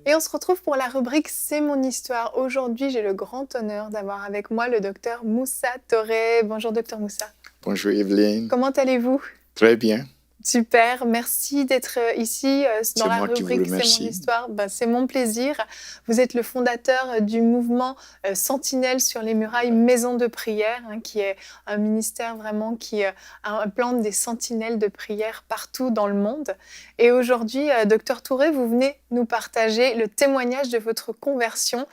Et on se retrouve pour la rubrique C'est mon histoire. Aujourd'hui, j'ai le grand honneur d'avoir avec moi le docteur Moussa Touré. Bonjour docteur Moussa. Bonjour Evelyne. Comment allez-vous? Très bien. Super, merci d'être ici dans la moi qui vous rubrique C'est mon remercie. histoire. C'est mon plaisir. Vous êtes le fondateur du mouvement Sentinelle sur les murailles Maison de prière, qui est un ministère vraiment qui implante des sentinelles de prière partout dans le monde. Et aujourd'hui, docteur Touré, vous venez nous partager le témoignage de votre conversion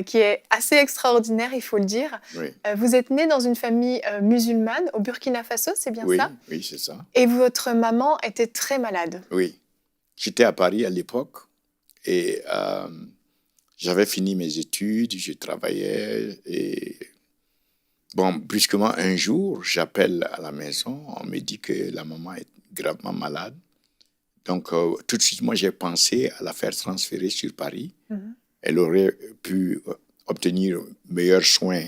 qui est assez extraordinaire, il faut le dire. Oui, Vous êtes né dans une famille musulmane au Burkina Faso, c'est bien oui, ça? oui, c'est ça. Et votre maman était très malade. Oui. J'étais à Paris à l'époque et j'avais fini mes études, je travaillais et bon, brusquement un jour, j'appelle à la maison, on me dit que la maman est gravement malade. Donc tout de suite, moi j'ai pensé à la faire transférer sur Paris. Elle aurait pu obtenir meilleurs soins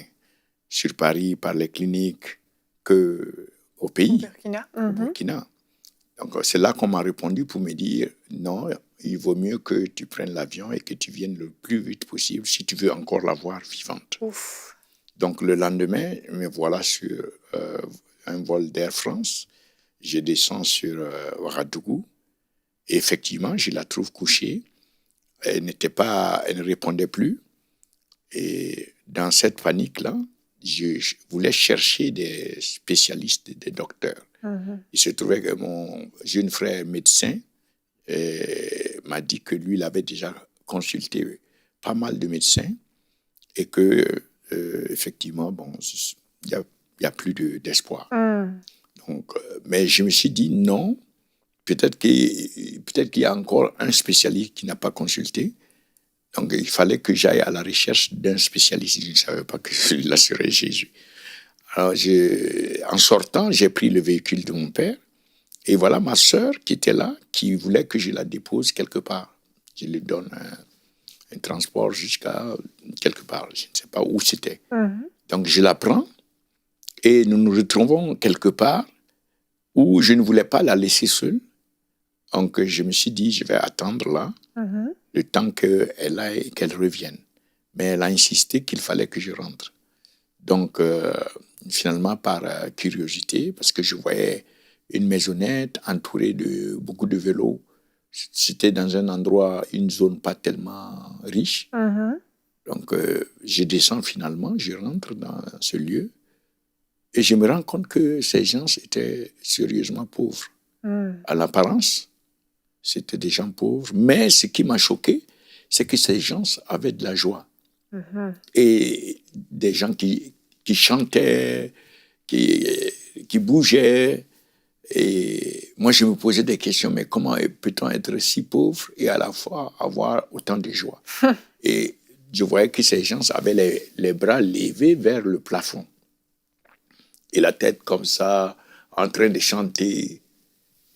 sur Paris par les cliniques qu'au pays, Burkina. au Burkina. Donc, c'est là qu'on m'a répondu pour me dire non, il vaut mieux que tu prennes l'avion et que tu viennes le plus vite possible si tu veux encore la voir vivante. Ouf. Donc, le lendemain, me voilà sur un vol d'Air France. Je descends sur Ouagadougou. Et effectivement, je la trouve couchée. Elle ne répondait plus. Et dans cette panique-là, je voulais chercher des spécialistes, des docteurs. Il se trouvait que mon jeune frère médecin m'a dit que lui, il avait déjà consulté pas mal de médecins et que, effectivement, bon, il y a plus d'espoir. Donc, mais je me suis dit non, peut-être qu'il y a encore un spécialiste qui n'a pas consulté. Donc, il fallait que j'aille à la recherche d'un spécialiste. Je ne savais pas que celui-là serait Jésus. Alors, en sortant, j'ai pris le véhicule de mon père. Et voilà ma sœur qui était là, qui voulait que je la dépose quelque part. Je lui donne un transport jusqu'à quelque part. Je ne sais pas où c'était. Donc, je la prends et nous nous retrouvons quelque part où je ne voulais pas la laisser seule. Donc, je me suis dit, je vais attendre là le temps qu'elle aille, qu'elle revienne. Mais elle a insisté qu'il fallait que je rentre. Donc, finalement, par curiosité, parce que je voyais une maisonnette entourée de beaucoup de vélos. C'était dans un endroit, une zone pas tellement riche. Donc, je descends finalement, je rentre dans ce lieu et je me rends compte que ces gens étaient sérieusement pauvres. À l'apparence, c'était des gens pauvres. Mais ce qui m'a choqué, c'est que ces gens avaient de la joie. Et des gens qui chantaient, qui bougeaient. Et moi, je me posais des questions, mais comment peut-on être si pauvre et à la fois avoir autant de joie? Et je voyais que ces gens avaient les bras levés vers le plafond. Et la tête comme ça, en train de chanter.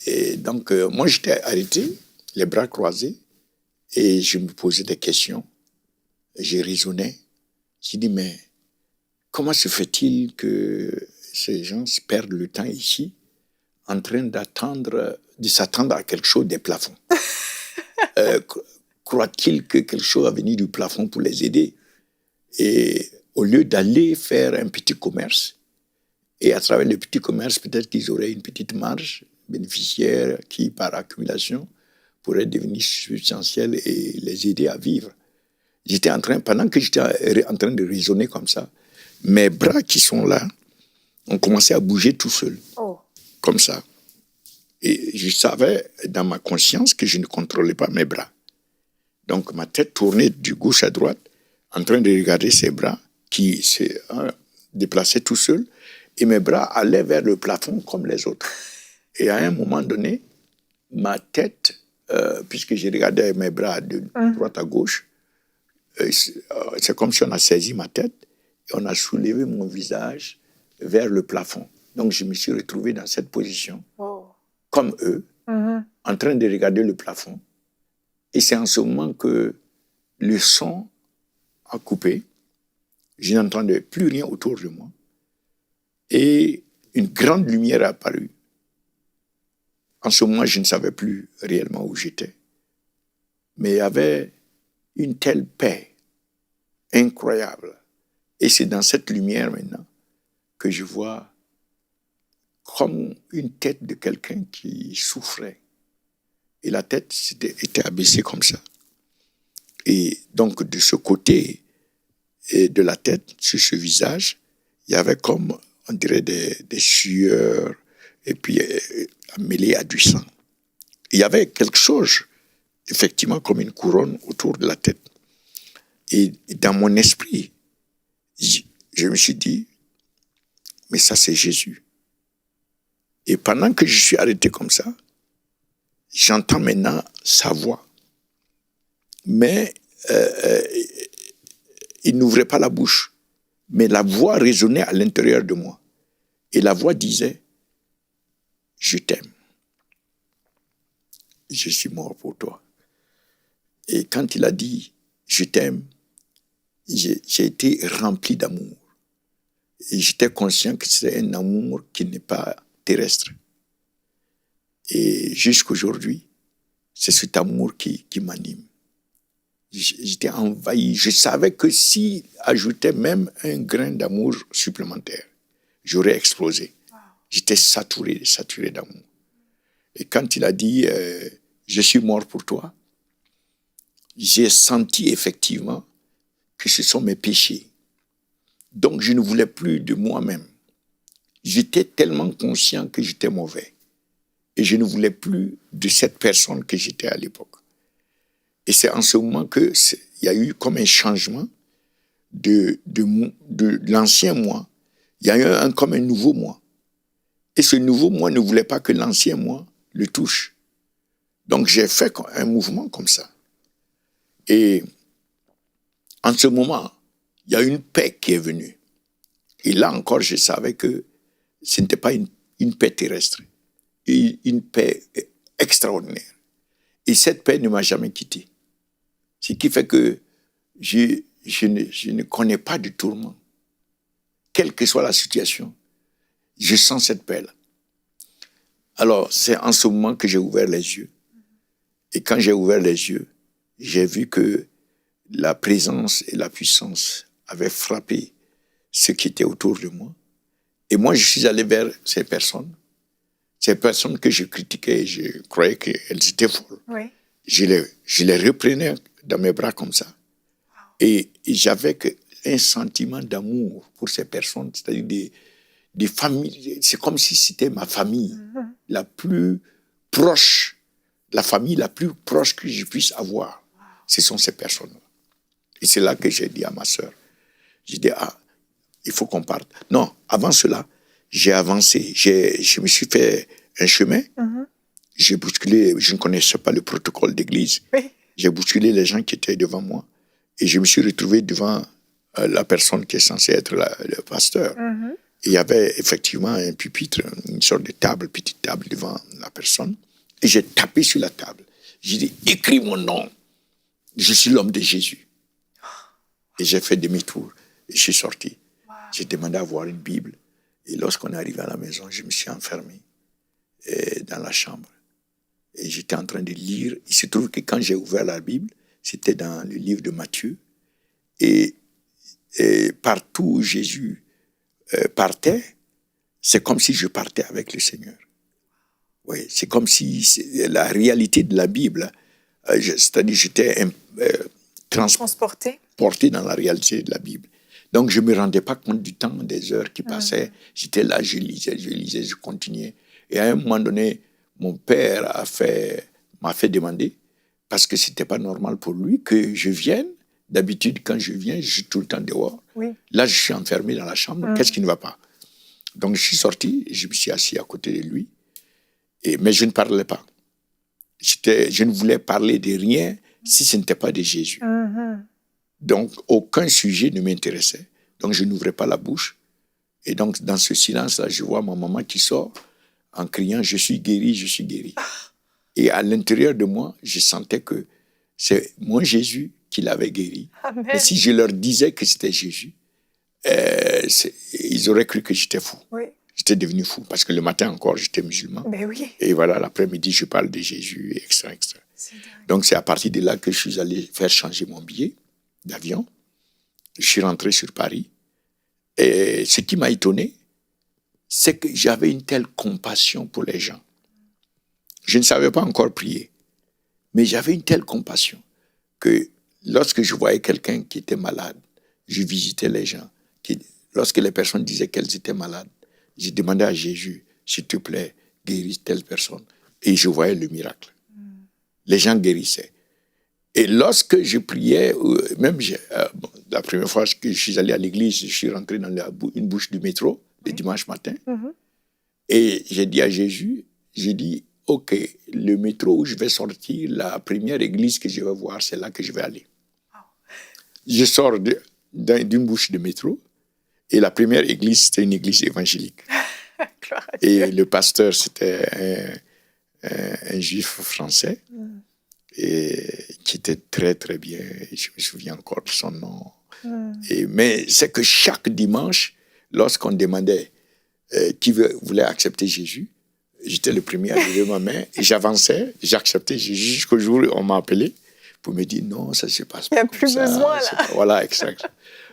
Et donc, moi, j'étais arrêté, les bras croisés, et je me posais des questions. Je raisonnais. J'ai dit, mais comment se fait-il que ces gens perdent le temps ici en train de s'attendre à quelque chose des plafonds? Croient-ils que quelque chose va venir du plafond pour les aider? Et au lieu d'aller faire un petit commerce, et à travers le petit commerce, peut-être qu'ils auraient une petite marge bénéficiaire qui, par accumulation, pourrait devenir substantielle et les aider à vivre. Pendant que j'étais en train de raisonner comme ça, mes bras qui sont là ont commencé à bouger tout seuls, comme ça. Et je savais dans ma conscience que je ne contrôlais pas mes bras. Donc ma tête tournait de gauche à droite, en train de regarder ces bras qui se déplaçaient tout seuls, et mes bras allaient vers le plafond comme les autres. Et à un moment donné, ma tête, puisque je regardais mes bras de droite à gauche, c'est comme si on a saisi ma tête et on a soulevé mon visage vers le plafond. Donc je me suis retrouvé dans cette position, comme eux, en train de regarder le plafond. Et c'est en ce moment que le son a coupé. Je n'entendais plus rien autour de moi. Et une grande lumière est apparue. En ce moment, je ne savais plus réellement où j'étais. Mais il y avait une telle paix incroyable. Et c'est dans cette lumière maintenant que je vois comme une tête de quelqu'un qui souffrait. Et la tête était abaissée comme ça. Et donc, de ce côté de la tête, sur ce visage, il y avait comme, on dirait, des sueurs, et puis mêlées à du sang. Il y avait quelque chose, effectivement, comme une couronne autour de la tête. Et dans mon esprit, je me suis dit, mais ça, c'est Jésus. Et pendant que je suis arrêté comme ça, j'entends maintenant sa voix. Mais il n'ouvrait pas la bouche. Mais la voix résonnait à l'intérieur de moi. Et la voix disait, je t'aime. Je suis mort pour toi. Et quand il a dit, je t'aime, j'ai été rempli d'amour. Et j'étais conscient que c'est un amour qui n'est pas terrestre. Et jusqu'aujourd'hui, c'est cet amour qui m'anime. J'étais envahi. Je savais que s'il ajoutait même un grain d'amour supplémentaire, j'aurais explosé. Wow. J'étais saturé d'amour. Et quand il a dit je suis mort pour toi, j'ai senti effectivement que ce sont mes péchés. Donc je ne voulais plus de moi-même. J'étais tellement conscient que j'étais mauvais. Et je ne voulais plus de cette personne que j'étais à l'époque. Et c'est en ce moment qu'il y a eu comme un changement de l'ancien moi. Il y a eu comme un nouveau moi. Et ce nouveau moi ne voulait pas que l'ancien moi le touche. Donc j'ai fait un mouvement comme ça. Et en ce moment, il y a une paix qui est venue. Et là encore, je savais que ce n'était pas une paix terrestre, une paix extraordinaire. Et cette paix ne m'a jamais quitté. Ce qui fait que je ne connais pas de tourment. Quelle que soit la situation, je sens cette paix-là. Alors, c'est en ce moment que j'ai ouvert les yeux. Et quand j'ai ouvert les yeux, j'ai vu que la présence et la puissance avaient frappé ce qui était autour de moi. Et moi, je suis allé vers ces personnes que je critiquais, je croyais qu'elles étaient folles. Oui. Je les reprenais dans mes bras comme ça. Et j'avais un sentiment d'amour pour ces personnes, c'est-à-dire des familles. C'est comme si c'était ma famille la plus proche, la famille la plus proche que je puisse avoir. Ce sont ces personnes-là. Et c'est là que j'ai dit à ma sœur, j'ai dit, il faut qu'on parte. Non, avant cela, j'ai avancé. Je me suis fait un chemin. J'ai bousculé, je ne connaissais pas le protocole d'église. Oui. J'ai bousculé les gens qui étaient devant moi. Et je me suis retrouvé devant la personne qui est censée être le pasteur. Et il y avait effectivement un pupitre, une sorte de table, petite table devant la personne. Et j'ai tapé sur la table. J'ai dit, écris mon nom. Je suis l'homme de Jésus. Et j'ai fait demi-tour. Et je suis sorti. Wow. J'ai demandé à voir une Bible. Et lorsqu'on est arrivé à la maison, je me suis enfermé dans la chambre. Et j'étais en train de lire. Il se trouve que quand j'ai ouvert la Bible, c'était dans le livre de Matthieu. Et partout où Jésus partait, c'est comme si je partais avec le Seigneur. Oui, c'est comme si la réalité de la Bible, c'est-à-dire j'étais transporté dans la réalité de la Bible. Donc je ne me rendais pas compte du temps, des heures qui passaient. J'étais là, je lisais, je continuais. Et à un moment donné, mon père m'a fait demander, parce que ce n'était pas normal pour lui que je vienne. D'habitude, quand je viens, je suis tout le temps dehors. Oui. Là, je suis enfermé dans la chambre. Qu'est-ce qui ne va pas? Donc, je suis sorti, je me suis assis à côté de lui. Mais je ne parlais pas. Je ne voulais parler de rien si ce n'était pas de Jésus. Donc, aucun sujet ne m'intéressait. Donc, je n'ouvrais pas la bouche. Et donc, dans ce silence-là, je vois ma maman qui sort en criant « Je suis guéri, je suis guéri ». Et à l'intérieur de moi, je sentais que c'est mon Jésus qui l'avait guéri. Amen. Et si je leur disais que c'était Jésus, ils auraient cru que j'étais fou. Oui. J'étais devenu fou parce que le matin encore, j'étais musulman. Ben oui. Et voilà, l'après-midi, je parle de Jésus, etc. Donc, c'est à partir de là que je suis allé faire changer mon billet d'avion. Je suis rentré sur Paris. Et ce qui m'a étonné, c'est que j'avais une telle compassion pour les gens. Je ne savais pas encore prier, mais j'avais une telle compassion que lorsque je voyais quelqu'un qui était malade, je visitais les gens. Lorsque les personnes disaient qu'elles étaient malades, je demandais à Jésus, s'il te plaît, guéris telle personne. Et je voyais le miracle. Les gens guérissaient. Et lorsque je priais, même la première fois que je suis allé à l'église, je suis rentré dans une bouche du métro le dimanche matin. Et j'ai dit à Jésus, j'ai dit, OK, le métro où je vais sortir, la première église que je vais voir, c'est là que je vais aller. Je sors d'une bouche de métro et la première église, c'était une église évangélique. Et le pasteur, c'était un juif français et qui était très, très bien. Je me souviens encore de son nom. Mais c'est que chaque dimanche, lorsqu'on demandait qui voulait accepter Jésus, j'étais le premier à lever ma main et j'avançais, j'acceptais Jésus jusqu'au jour où on m'a appelé pour me dire non, ça ne se passe pas. Il n'y a plus besoin là. Voilà, exact.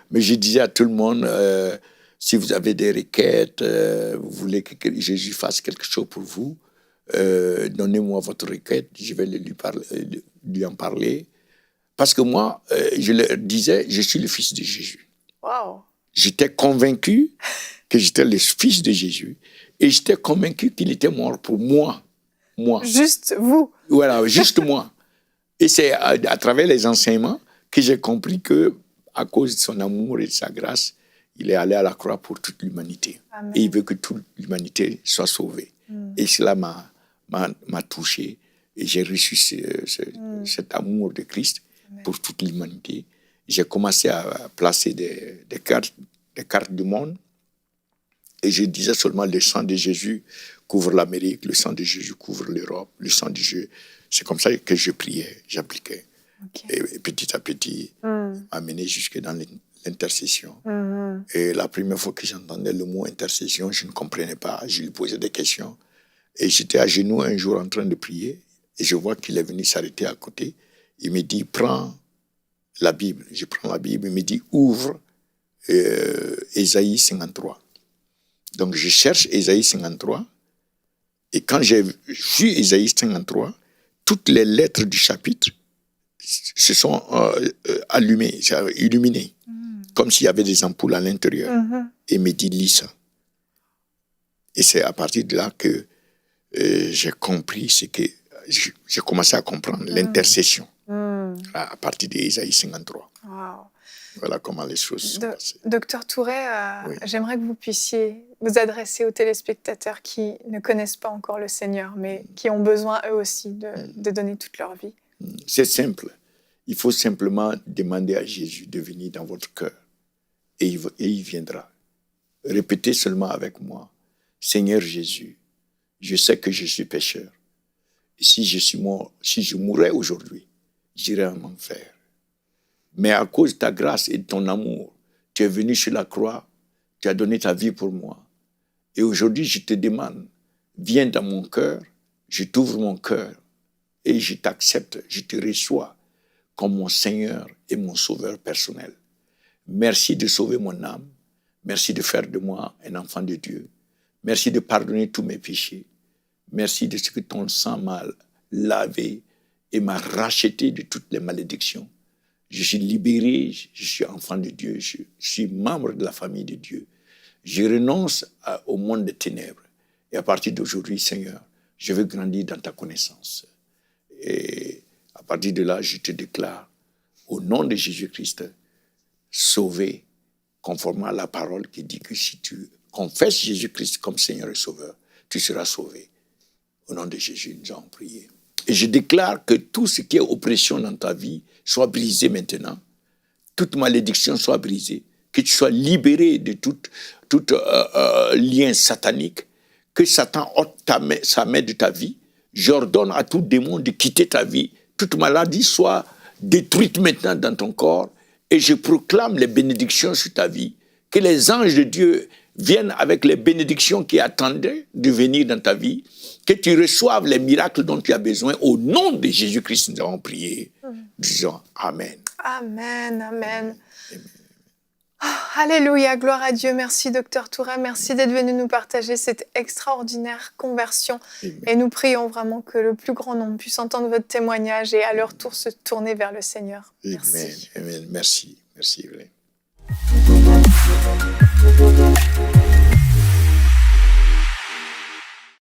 Mais je disais à tout le monde, si vous avez des requêtes, vous voulez que Jésus fasse quelque chose pour vous, donnez-moi votre requête, je vais lui en parler. Parce que moi, je leur disais, je suis le fils de Jésus. Wow. J'étais convaincu que j'étais le fils de Jésus et j'étais convaincu qu'il était mort pour moi. Juste vous. Voilà, juste moi. Et c'est à travers les enseignements que j'ai compris que, à cause de son amour et de sa grâce, il est allé à la croix pour toute l'humanité. Amen. Et il veut que toute l'humanité soit sauvée. Et cela m'a touché. Et j'ai reçu cet amour de Christ pour toute l'humanité. J'ai commencé à placer des cartes du monde. Et je disais seulement, le sang de Jésus couvre l'Amérique, le sang de Jésus couvre l'Europe, le sang de Jésus. C'est comme ça que je priais, j'appliquais. Okay. Et petit à petit, amené jusque dans l'intercession. Et la première fois que j'entendais le mot intercession, je ne comprenais pas. Je lui posais des questions. Et j'étais à genoux un jour en train de prier. Et je vois qu'il est venu s'arrêter à côté. Il me dit, prends la Bible. Je prends la Bible. Il me dit, ouvre Ésaïe 53. Donc je cherche Ésaïe 53. Et quand j'ai vu Ésaïe 53, toutes les lettres du chapitre se sont allumées, illuminées, comme s'il y avait des ampoules à l'intérieur. Et il me dit, lis ça. Et c'est à partir de là que j'ai compris j'ai commencé à comprendre l'intercession à partir d'Ésaïe 53. Wow. Voilà comment les choses sont passées. Docteur Touret, oui. J'aimerais que vous puissiez vous adresser aux téléspectateurs qui ne connaissent pas encore le Seigneur, mais qui ont besoin eux aussi de donner toute leur vie. C'est simple. Il faut simplement demander à Jésus de venir dans votre cœur et il viendra. Répétez seulement avec moi, Seigneur Jésus, je sais que je suis pécheur. Et si je mourais aujourd'hui, j'irais en enfer. Mais à cause de ta grâce et de ton amour, tu es venu sur la croix, tu as donné ta vie pour moi. Et aujourd'hui, je te demande, viens dans mon cœur, je t'ouvre mon cœur et je t'accepte, je te reçois comme mon Seigneur et mon Sauveur personnel. Merci de sauver mon âme. Merci de faire de moi un enfant de Dieu. Merci de pardonner tous mes péchés. Merci de ce que ton sang m'a lavé et m'a racheté de toutes les malédictions. Je suis libéré, je suis enfant de Dieu, je suis membre de la famille de Dieu. Je renonce au monde des ténèbres. Et à partir d'aujourd'hui, Seigneur, je veux grandir dans ta connaissance. Et à partir de là, je te déclare, au nom de Jésus-Christ, sauvé, conformément à la parole qui dit que si tu confesses Jésus-Christ comme Seigneur et Sauveur, tu seras sauvé. Au nom de Jésus, nous avons prié. Et je déclare que tout ce qui est oppression dans ta vie soit brisé maintenant. Toute malédiction soit brisée. Que tu sois libéré de tout lien satanique. Que Satan ôte sa main de ta vie. J'ordonne à tout démon de quitter ta vie. Toute maladie soit détruite maintenant dans ton corps. Et je proclame les bénédictions sur ta vie. que les anges de Dieu viennent avec les bénédictions qui attendaient de venir dans ta vie, que tu reçoives les miracles dont tu as besoin. Au nom de Jésus-Christ, nous avons prié. Disons Amen. Amen, amen. Oh, alléluia, gloire à Dieu. Merci, Docteur Touré. Merci d'être venu nous partager cette extraordinaire conversion. Amen. Et nous prions vraiment que le plus grand nombre puisse entendre votre témoignage et à leur tour se tourner vers le Seigneur. Merci. Amen. Amen. Merci. Merci.